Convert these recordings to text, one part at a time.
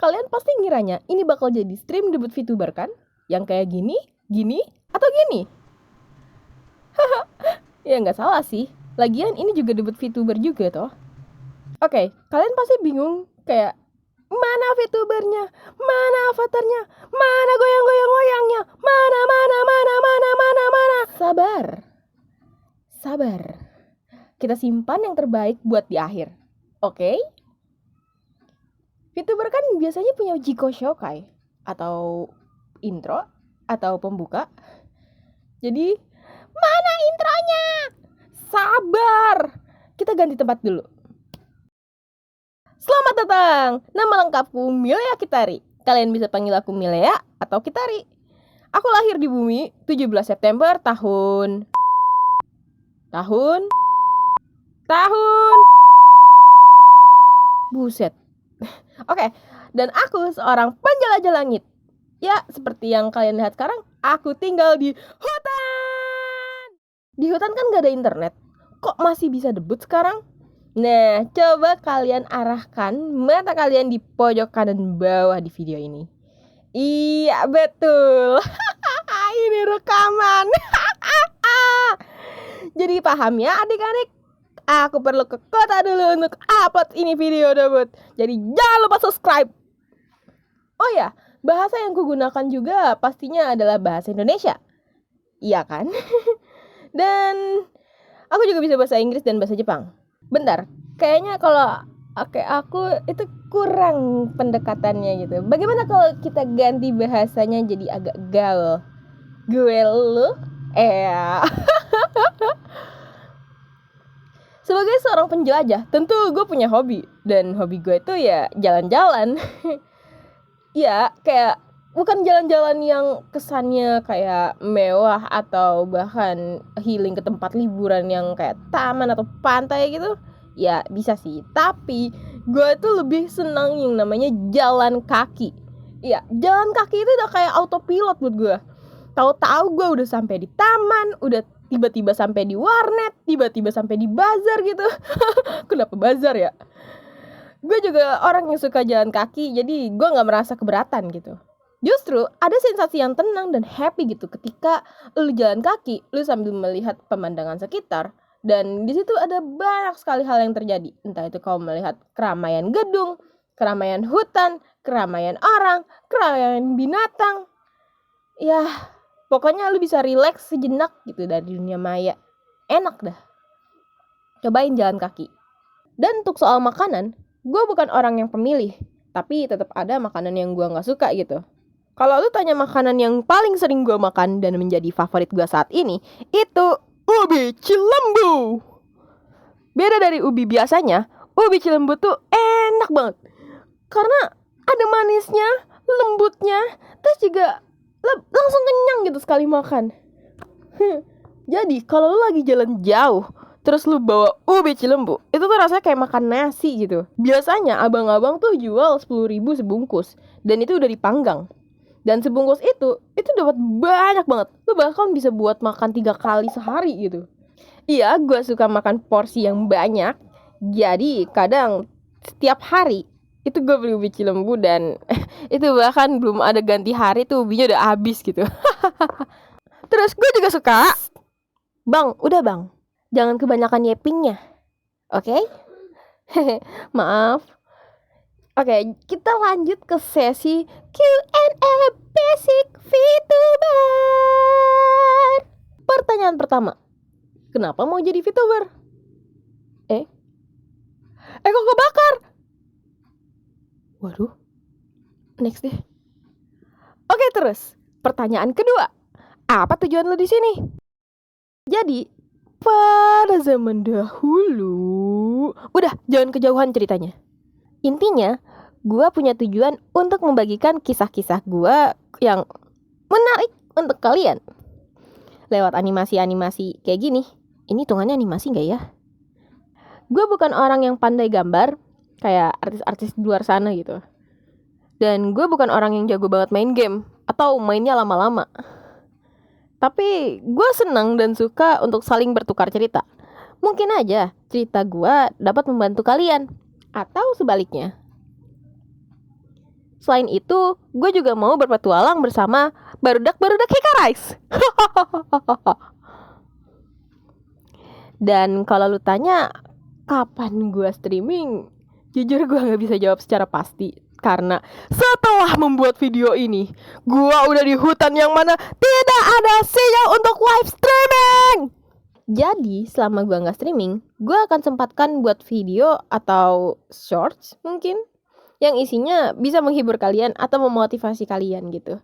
kalian pasti ngiranya ini bakal jadi stream debut VTuber kan? Yang kayak gini, atau gini? Ya nggak salah sih. Lagian ini juga debut VTuber juga toh. Oke, kalian pasti bingung kayak mana VTubernya, mana avatarnya, mana goyang-goyang-goyangnya, mana. Sabar. Kita simpan yang terbaik buat di akhir. Oke? VTuber kan biasanya punya Jiko Shokai atau intro atau pembuka. Jadi, mana intronya? Sabar. Kita ganti tempat dulu. Selamat datang. Nama lengkapku Milea Kitari. Kalian bisa panggil aku Milea atau Kitari. Aku lahir di bumi 17 September tahun Buset. Oke, dan aku seorang penjelajah langit. Ya, seperti yang kalian lihat sekarang, aku tinggal di hutan. Di hutan kan gak ada internet. Kok masih bisa debut sekarang? Nah, coba kalian arahkan mata kalian di pojok kanan bawah di video ini. Iya, betul. Ini rekaman. Jadi paham ya adik-adik? Aku perlu ke kota dulu untuk upload ini video debut. Jadi jangan lupa subscribe. Oh ya, bahasa yang kugunakan juga pastinya adalah bahasa Indonesia. Iya kan? Dan aku juga bisa bahasa Inggris dan bahasa Jepang. Bentar, kayaknya kalau aku itu kurang pendekatannya gitu. Bagaimana kalau kita ganti bahasanya jadi agak gaul? Gaul? Sebagai seorang penjelajah, tentu gue punya hobi. Dan hobi gue itu ya jalan-jalan. Ya, kayak bukan jalan-jalan yang kesannya kayak mewah atau bahkan healing ke tempat liburan yang kayak taman atau pantai gitu. Ya, bisa sih. Tapi gue tuh lebih senang yang namanya jalan kaki. Ya, jalan kaki itu udah kayak autopilot buat gue. Tahu-tahu gue udah sampai di taman, udah tiba-tiba sampai di warnet, tiba-tiba sampai di bazar gitu. Kenapa bazar ya? Gue juga orang yang suka jalan kaki, jadi gue gak merasa keberatan gitu. Justru ada sensasi yang tenang dan happy gitu ketika lu jalan kaki, lu sambil melihat pemandangan sekitar. Dan di situ ada banyak sekali hal yang terjadi. Entah itu kau melihat keramaian gedung, keramaian hutan, keramaian orang, keramaian binatang. Ya, pokoknya lu bisa rileks sejenak gitu dari dunia maya. Enak dah. Cobain jalan kaki. Dan untuk soal makanan, gue bukan orang yang pemilih. Tapi tetap ada makanan yang gue gak suka gitu. Kalau lu tanya makanan yang paling sering gue makan dan menjadi favorit gue saat ini, itu ubi cilembu. Beda dari ubi biasanya, ubi cilembu tuh enak banget. Karena ada manisnya, lembutnya, terus juga langsung kenyang gitu sekali makan. Jadi kalau lu lagi jalan jauh terus lu bawa ubi cilembu, itu tuh rasanya kayak makan nasi gitu. Biasanya abang-abang tuh jual 10.000 sebungkus. Dan itu udah dipanggang. Dan sebungkus itu dapat banyak banget. Lu bahkan bisa buat makan 3 kali sehari gitu. Iya, gue suka makan porsi yang banyak. Jadi kadang setiap hari itu gue beli ubi cilembu. Dan itu bahkan belum ada ganti hari tuh ubinya udah habis gitu. Terus gue juga suka, bang, udah bang, jangan kebanyakan yepingnya. Oke? Maaf. Oke, kita lanjut ke sesi Q&A Basic VTuber. Pertanyaan pertama, kenapa mau jadi VTuber? Kok kebakar? Waduh. Next deh. Oke, terus pertanyaan kedua, apa tujuan lo di sini? Jadi pada zaman dahulu, udah jangan kejauhan ceritanya. Intinya, gue punya tujuan untuk membagikan kisah-kisah gue yang menarik untuk kalian lewat animasi-animasi kayak gini. Ini hitungannya animasi gak ya? Gue bukan orang yang pandai gambar kayak artis-artis di luar sana gitu. Dan gue bukan orang yang jago banget main game atau mainnya lama-lama. Tapi gue senang dan suka untuk saling bertukar cerita. Mungkin aja cerita gue dapat membantu kalian. Atau sebaliknya. Selain itu, gue juga mau berpetualang bersama barudak-barudak Hikarais. Dan kalau lu tanya kapan gue streaming, jujur gue gak bisa jawab secara pasti. Karena setelah membuat video ini, gue udah di hutan yang mana tidak ada sinyal untuk live streaming. Jadi selama gue gak streaming, gue akan sempatkan buat video atau shorts mungkin yang isinya bisa menghibur kalian atau memotivasi kalian gitu.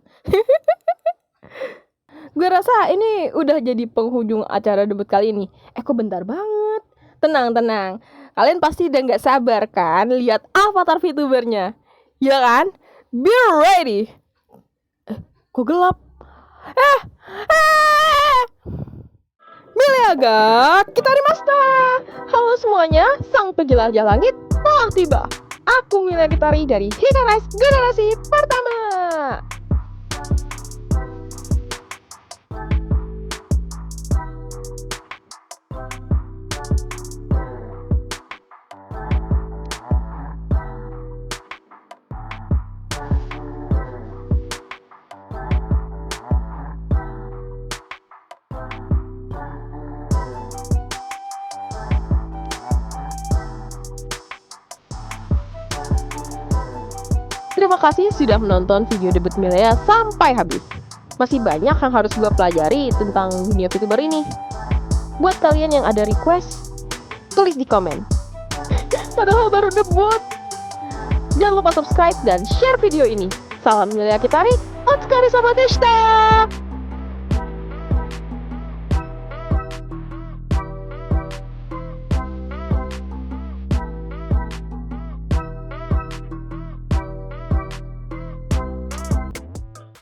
Gue rasa ini udah jadi penghujung acara debut kali ini. Kok bentar banget. Tenang. Kalian pasti udah gak sabar kan lihat avatar VTubernya. Ya kan? Be ready. Kok gelap? Miliaga, kita rimasta. Halo semuanya, sang penjelajah langit telah tiba. Aku Milia Gitari dari Hikarais generasi pertama. Terima kasih sudah menonton video debut Milea sampai habis. Masih banyak yang harus gue pelajari tentang dunia VTuber ini. Buat kalian yang ada request, tulis di komen. Padahal baru debut. Jangan lupa subscribe dan share video ini. Salam Milea Gitari, Otskari sama Deshita.